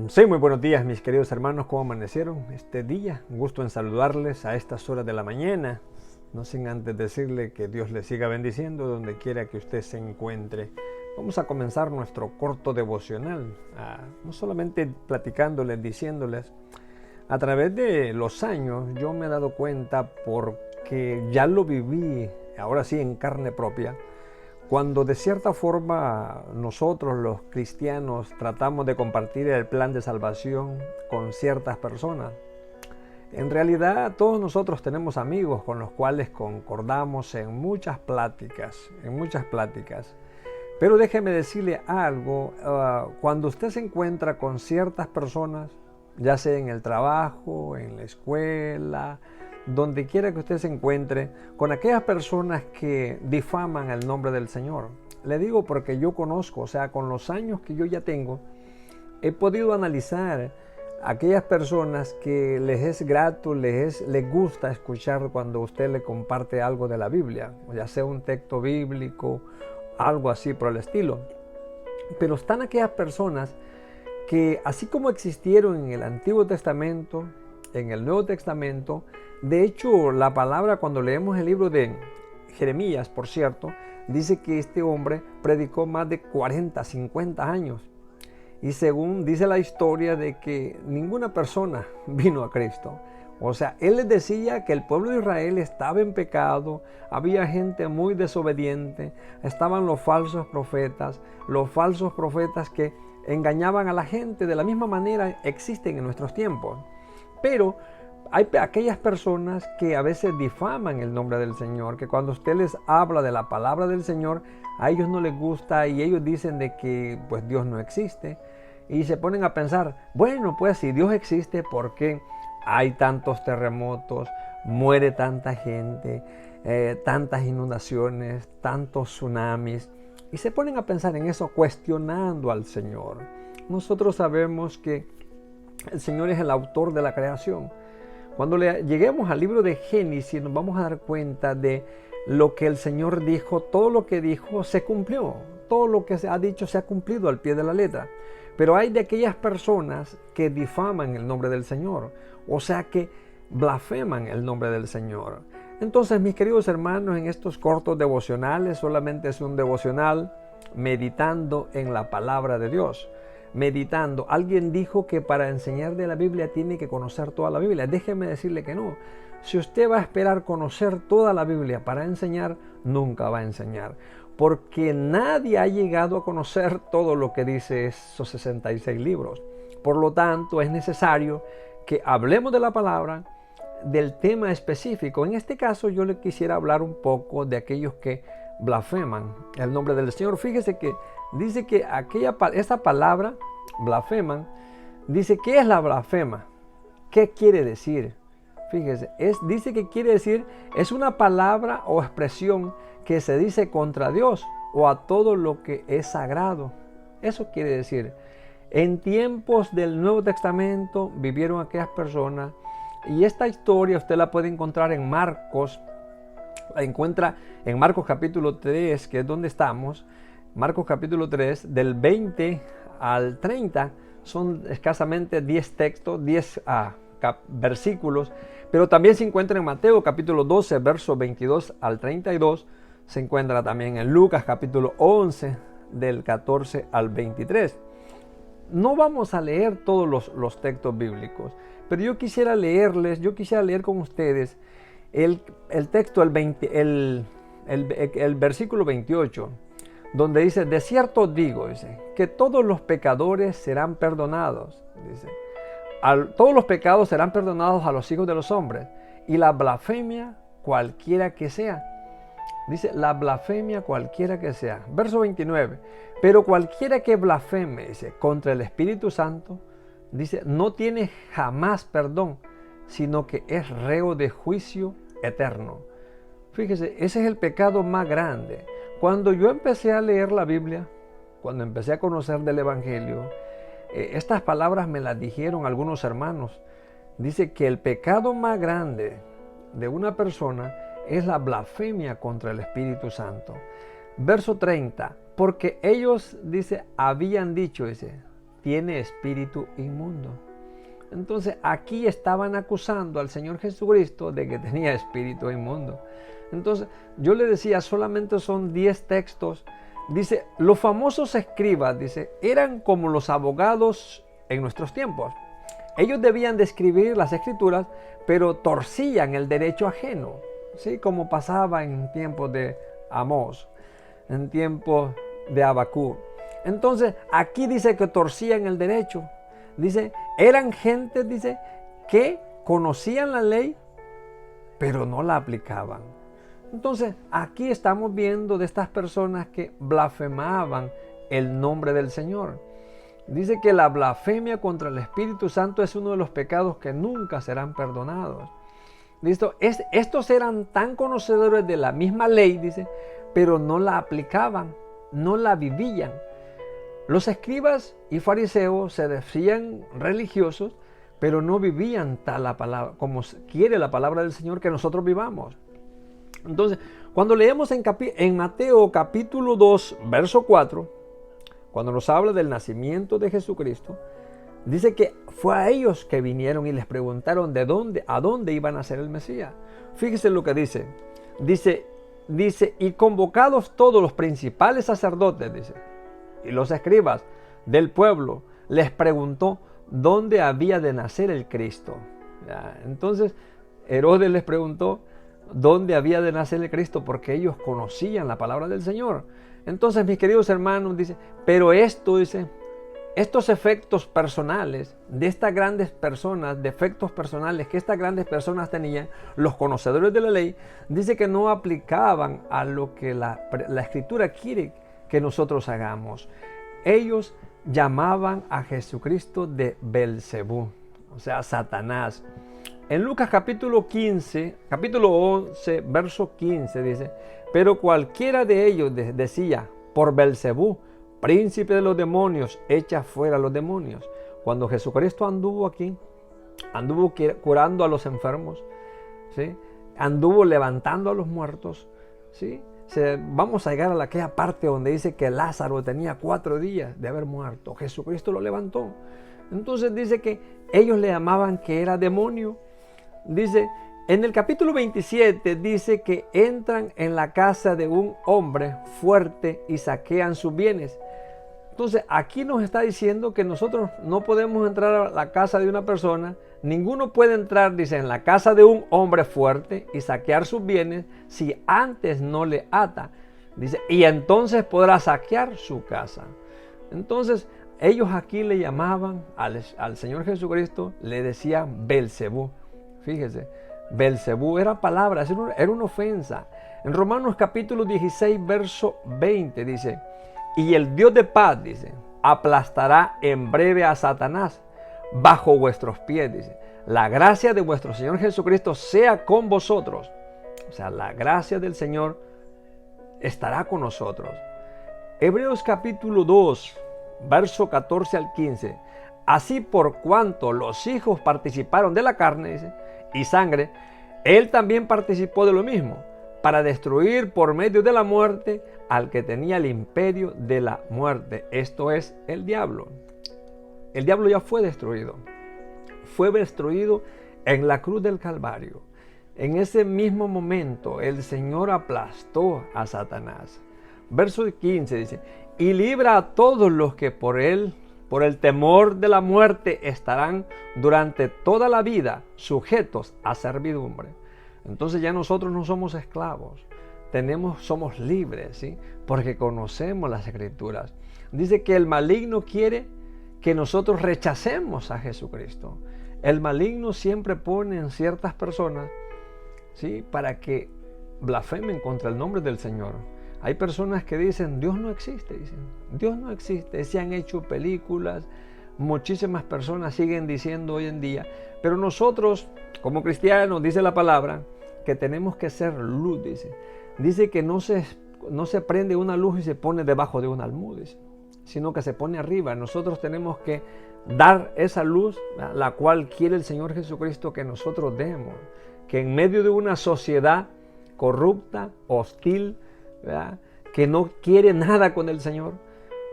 Sí, muy buenos días, mis queridos hermanos. ¿Cómo amanecieron este día? Un gusto en saludarles a estas horas de la mañana. No sin antes decirle que Dios les siga bendiciendo donde quiera que usted se encuentre. Vamos a comenzar nuestro corto devocional, no solamente platicándoles, diciéndoles. A través de los años yo me he dado cuenta, porque ya lo viví, ahora sí en carne propia, cuando de cierta forma nosotros los cristianos tratamos de compartir el plan de salvación con ciertas personas. En realidad todos nosotros tenemos amigos con los cuales concordamos en muchas pláticas, Pero déjeme decirle algo, cuando usted se encuentra con ciertas personas, ya sea en el trabajo, en la escuela, donde quiera que usted se encuentre, con aquellas personas que difaman el nombre del Señor. Le digo porque yo conozco, o sea, con los años que yo ya tengo, he podido analizar aquellas personas que les es grato, les gusta escuchar cuando usted le comparte algo de la Biblia, ya sea un texto bíblico, algo así por el estilo. Pero están aquellas personas que, así como existieron en el Antiguo Testamento, en el Nuevo Testamento, de hecho la palabra, cuando leemos el libro de Jeremías, por cierto, dice que este hombre predicó más de 40, 50 años. Y según dice la historia, de que ninguna persona vino a Cristo. O sea, él les decía que el pueblo de Israel estaba en pecado, había gente muy desobediente, estaban los falsos profetas que engañaban a la gente. De la misma manera existen en nuestros tiempos. Pero hay aquellas personas que a veces difaman el nombre del Señor, que cuando usted les habla de la palabra del Señor, a ellos no les gusta y ellos dicen de que pues Dios no existe. Y se ponen a pensar, bueno, pues si Dios existe, ¿por qué hay tantos terremotos, muere tanta gente, tantas inundaciones, tantos tsunamis? Y se ponen a pensar en eso, cuestionando al Señor. Nosotros sabemos que el Señor es el autor de la creación. Cuando lleguemos al libro de Génesis, nos vamos a dar cuenta de lo que el Señor dijo. Todo lo que dijo se cumplió. Todo lo que se ha dicho se ha cumplido al pie de la letra. Pero hay de aquellas personas que difaman el nombre del Señor, o sea, que blasfeman el nombre del Señor. Entonces, mis queridos hermanos, en estos cortos devocionales, solamente es un devocional meditando en la palabra de Dios. Meditando. Alguien dijo que para enseñar de la Biblia tiene que conocer toda la Biblia. Déjeme decirle que no. Si usted va a esperar conocer toda la Biblia para enseñar, nunca va a enseñar. Porque nadie ha llegado a conocer todo lo que dice esos 66 libros. Por lo tanto, es necesario que hablemos de la palabra, del tema específico. En este caso, yo le quisiera hablar un poco de aquellos que blasfeman el nombre del Señor. Fíjese que dice que esa palabra, blasfeman, dice, ¿qué es la blasfema? ¿Qué quiere decir? Fíjese, dice que quiere decir, es una palabra o expresión que se dice contra Dios o a todo lo que es sagrado. Eso quiere decir. En tiempos del Nuevo Testamento vivieron aquellas personas, y esta historia usted la puede encontrar en Marcos. La encuentra en Marcos capítulo 3, que es donde estamos. Marcos capítulo 3, del 20 al 30, son escasamente 10 textos, 10 versículos, pero también se encuentra en Mateo capítulo 12, versos 22 al 32, se encuentra también en Lucas capítulo 11, del 14 al 23. No vamos a leer todos los textos bíblicos, pero yo quisiera leer con ustedes el texto, el versículo 28, donde dice, de cierto digo, dice, que todos los pecadores serán perdonados, dice, todos los pecados serán perdonados a los hijos de los hombres, y la blasfemia cualquiera que sea. Dice, la blasfemia cualquiera que sea. Verso 29, pero cualquiera que blasfeme, dice, contra el Espíritu Santo, dice, no tiene jamás perdón, sino que es reo de juicio eterno. Fíjese, ese es el pecado más grande. Cuando yo empecé a leer la Biblia, cuando empecé a conocer del Evangelio, estas palabras me las dijeron algunos hermanos. Dice que el pecado más grande de una persona es la blasfemia contra el Espíritu Santo. Verso 30, porque ellos, dice, habían dicho, dice, tiene espíritu inmundo. Entonces aquí estaban acusando al Señor Jesucristo de que tenía espíritu inmundo. Entonces yo le decía, solamente son 10 textos. Dice, los famosos escribas, dice, eran como los abogados en nuestros tiempos. Ellos debían de escribir las escrituras, pero torcían el derecho ajeno, ¿sí? Como pasaba en tiempos de Amós, en tiempos de Abacú. Entonces aquí dice que torcían el derecho. Dice, eran gentes, dice, que conocían la ley, pero no la aplicaban. Entonces, aquí estamos viendo de estas personas que blasfemaban el nombre del Señor. Dice que la blasfemia contra el Espíritu Santo es uno de los pecados que nunca serán perdonados. ¿Listo? Estos eran tan conocedores de la misma ley, dice, pero no la aplicaban, no la vivían. Los escribas y fariseos se decían religiosos, pero no vivían tal la palabra, como quiere la palabra del Señor que nosotros vivamos. Entonces, cuando leemos en Mateo capítulo 2, verso 4, cuando nos habla del nacimiento de Jesucristo, dice que fue a ellos que vinieron y les preguntaron a dónde iba a nacer el Mesías. Fíjese lo que dice. Dice, y convocados todos los principales sacerdotes, dice, y los escribas del pueblo, les preguntó dónde había de nacer el Cristo. ¿Ya? Entonces, Herodes les preguntó dónde había de nacer el Cristo, porque ellos conocían la palabra del Señor. Entonces, mis queridos hermanos, dice, pero estos efectos personales de estas grandes personas, defectos personales que estas grandes personas tenían, los conocedores de la ley, dice que no aplicaban a lo que la Escritura quiere que nosotros hagamos. Ellos llamaban a Jesucristo de Belcebú, o sea, Satanás. En Lucas capítulo 11, verso 15 dice, pero cualquiera de ellos decía, por Belcebú, príncipe de los demonios, echa fuera a los demonios. Cuando Jesucristo anduvo aquí, anduvo curando a los enfermos, ¿sí? Anduvo levantando a los muertos, ¿sí? Vamos a llegar a aquella parte donde dice que Lázaro tenía 4 días de haber muerto. Jesucristo lo levantó. Entonces dice que ellos le llamaban que era demonio. Dice, en el capítulo 27 dice que entran en la casa de un hombre fuerte y saquean sus bienes. Entonces aquí nos está diciendo que nosotros no podemos entrar a la casa de una persona, ninguno puede entrar, dice, en la casa de un hombre fuerte y saquear sus bienes si antes no le ata. Dice, y entonces podrá saquear su casa. Entonces ellos aquí le llamaban al Señor Jesucristo, le decían Belcebú. Fíjese, Belcebú era palabra, era una ofensa. En Romanos capítulo 16, verso 20 dice, y el Dios de paz, dice, aplastará en breve a Satanás bajo vuestros pies, dice. La gracia de vuestro Señor Jesucristo sea con vosotros. O sea, la gracia del Señor estará con nosotros. Hebreos capítulo 2, verso 14 al 15. Así por cuanto los hijos participaron de la carne, dice, y sangre, él también participó de lo mismo, para destruir por medio de la muerte al que tenía el imperio de la muerte, esto es, el diablo. El diablo ya fue destruido en la cruz del Calvario. En ese mismo momento el Señor aplastó a Satanás. Verso 15 dice, y libra a todos los que por el temor de la muerte estarán durante toda la vida sujetos a servidumbre. Entonces ya nosotros no somos esclavos, somos libres, ¿sí? Porque conocemos las Escrituras. Dice que el maligno quiere que nosotros rechacemos a Jesucristo. El maligno siempre pone en ciertas personas, ¿sí? Para que blasfemen contra el nombre del Señor. Hay personas que dicen, Dios no existe, Dios no existe. Se han hecho películas, muchísimas personas siguen diciendo hoy en día, pero nosotros como cristianos, dice la palabra, que tenemos que ser luz, dice. Dice que no se prende una luz y se pone debajo de un almud, dice, sino que se pone arriba. Nosotros tenemos que dar esa luz, la cual quiere el Señor Jesucristo que nosotros demos, que en medio de una sociedad corrupta, hostil, ¿verdad?, que no quiere nada con el Señor,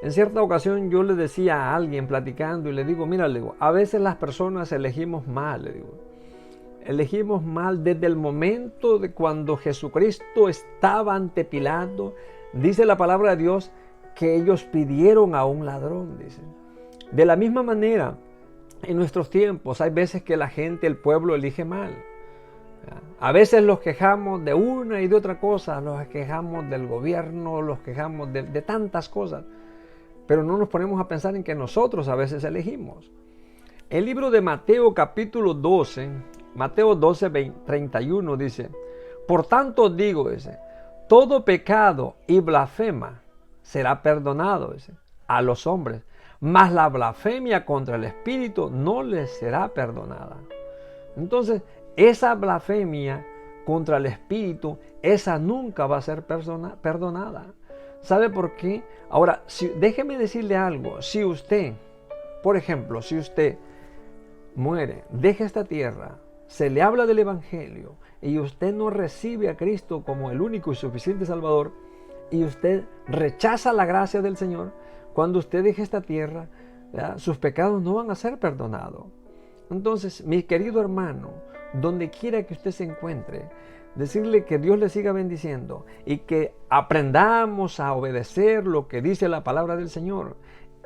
En cierta ocasión yo le decía a alguien platicando y le digo, mira, le digo, a veces las personas elegimos mal, le digo. Elegimos mal desde el momento de cuando Jesucristo estaba ante Pilato. Dice la palabra de Dios que ellos pidieron a un ladrón, dice. De la misma manera, en nuestros tiempos hay veces que la gente, el pueblo elige mal. A veces los quejamos de una y de otra cosa, los quejamos del gobierno, los quejamos de tantas cosas, pero no nos ponemos a pensar en que nosotros a veces elegimos. El libro de Mateo capítulo 12, Mateo 12, 31 dice, por tanto digo, dice, todo pecado y blasfema será perdonado, dice, a los hombres, mas la blasfemia contra el Espíritu no les será perdonada. Entonces, esa blasfemia contra el Espíritu, esa nunca va a ser perdonada. ¿Sabe por qué? Ahora, déjeme decirle algo. Si usted, por ejemplo, si usted muere, deja esta tierra, se le habla del Evangelio y usted no recibe a Cristo como el único y suficiente Salvador y usted rechaza la gracia del Señor, cuando usted deje esta tierra, ¿verdad?, sus pecados no van a ser perdonados. Entonces, mi querido hermano, donde quiera que usted se encuentre, decirle que Dios le siga bendiciendo y que aprendamos a obedecer lo que dice la palabra del Señor.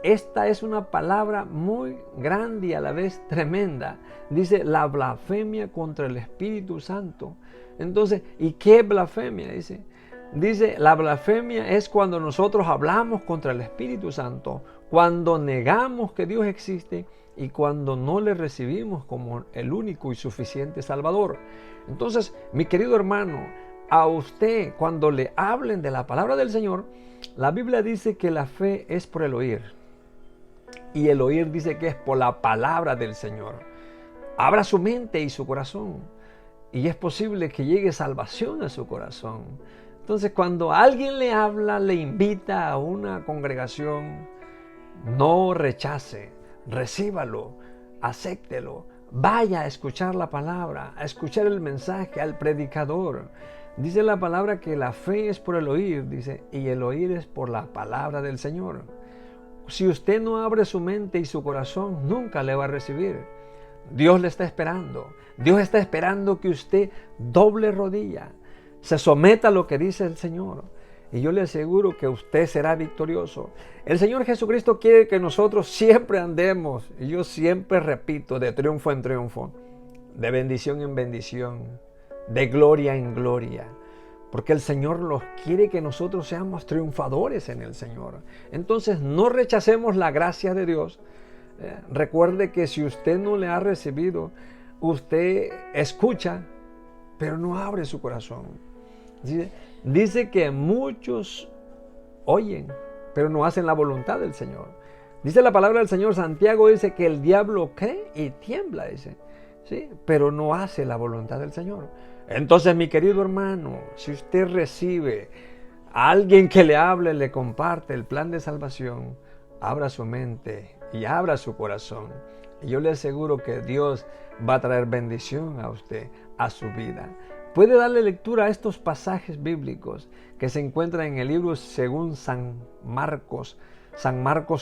Esta es una palabra muy grande y a la vez tremenda. Dice la blasfemia contra el Espíritu Santo. Entonces, ¿y qué blasfemia? Dice, la blasfemia es cuando nosotros hablamos contra el Espíritu Santo, cuando negamos que Dios existe y cuando no le recibimos como el único y suficiente Salvador. Entonces, mi querido hermano, a usted, cuando le hablen de la palabra del Señor, la Biblia dice que la fe es por el oír. Y el oír dice que es por la palabra del Señor. Abra su mente y su corazón. Y es posible que llegue salvación a su corazón. Entonces, cuando alguien le habla, le invita a una congregación, no rechace, recíbalo, acéptelo. Vaya a escuchar la palabra, a escuchar el mensaje, al predicador. Dice la palabra que la fe es por el oír, dice, y el oír es por la palabra del Señor. Si usted no abre su mente y su corazón, nunca le va a recibir. Dios le está esperando. Dios está esperando que usted doble rodilla, se someta a lo que dice el Señor. Y yo le aseguro que usted será victorioso. El Señor Jesucristo quiere que nosotros siempre andemos, y yo siempre repito, de triunfo en triunfo, de bendición en bendición, de gloria en gloria. Porque el Señor los quiere que nosotros seamos triunfadores en el Señor. Entonces no rechacemos la gracia de Dios. Recuerde que si usted no le ha recibido, usted escucha, pero no abre su corazón. Dice que muchos oyen, pero no hacen la voluntad del Señor. Dice la palabra del Señor, Santiago dice que el diablo cree y tiembla, dice, ¿sí?, pero no hace la voluntad del Señor. Entonces, mi querido hermano, si usted recibe a alguien que le hable, le comparte el plan de salvación, abra su mente y abra su corazón. Y yo le aseguro que Dios va a traer bendición a usted, a su vida. Puede darle lectura a estos pasajes bíblicos que se encuentran en el libro según San Marcos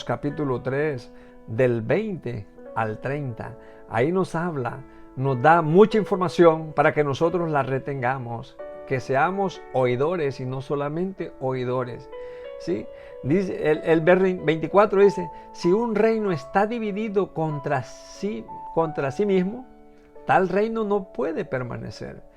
capítulo 3, del 20 al 30. Ahí nos habla, nos da mucha información para que nosotros la retengamos, que seamos oidores y no solamente oidores, ¿sí? Dice, el 24 dice, si un reino está dividido contra sí mismo, tal reino no puede permanecer.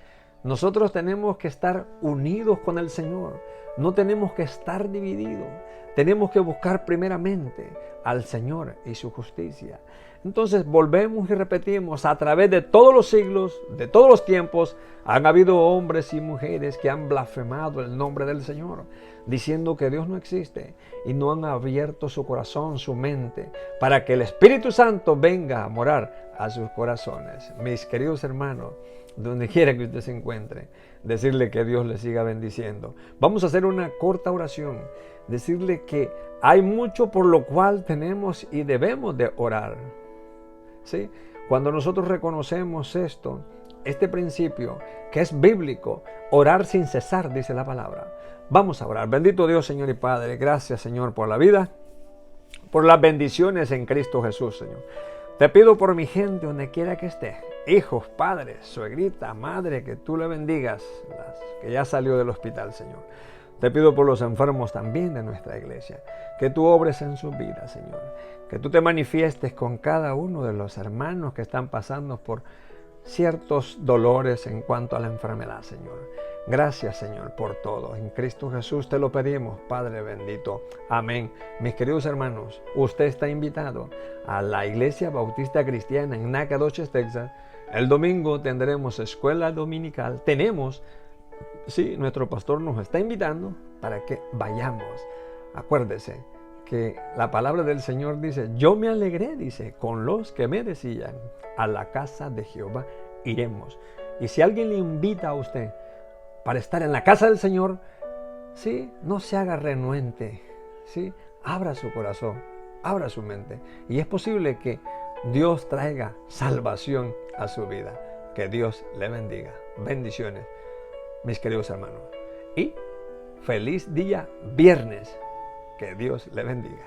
Nosotros tenemos que estar unidos con el Señor, no tenemos que estar divididos, tenemos que buscar primeramente al Señor y su justicia. Entonces volvemos y repetimos, a través de todos los siglos, de todos los tiempos, han habido hombres y mujeres que han blasfemado el nombre del Señor, diciendo que Dios no existe y no han abierto su corazón, su mente, para que el Espíritu Santo venga a morar a sus corazones. Mis queridos hermanos, donde quiera que usted se encuentre, decirle que Dios le siga bendiciendo. Vamos a hacer una corta oración, decirle que hay mucho por lo cual tenemos y debemos de orar, ¿sí? Cuando nosotros reconocemos este principio que es bíblico, orar sin cesar, dice la palabra. Vamos a orar. Bendito Dios, Señor y Padre, gracias, Señor, por la vida por las bendiciones en Cristo Jesús, Señor. Te pido por mi gente donde quiera que esté, hijos, padres, suegrita, madre, que tú le bendigas, que ya salió del hospital, Señor. Te pido por los enfermos también de nuestra iglesia, que tú obres en sus vidas, Señor. Que tú te manifiestes con cada uno de los hermanos que están pasando por ciertos dolores en cuanto a la enfermedad, Señor. Gracias, Señor, por todo. En Cristo Jesús te lo pedimos, Padre bendito. Amén. Mis queridos hermanos, usted está invitado a la Iglesia Bautista Cristiana en Nacogdoches, Texas. El domingo tendremos escuela dominical. Nuestro pastor nos está invitando para que vayamos. Acuérdese que la palabra del Señor dice, yo me alegré, dice, con los que me decían, a la casa de Jehová iremos. Y si alguien le invita a usted para estar en la casa del Señor, no se haga renuente, abra su corazón, abra su mente. Y es posible que Dios traiga salvación a su vida. Que Dios le bendiga. Bendiciones, mis queridos hermanos. Y feliz día viernes. Que Dios le bendiga.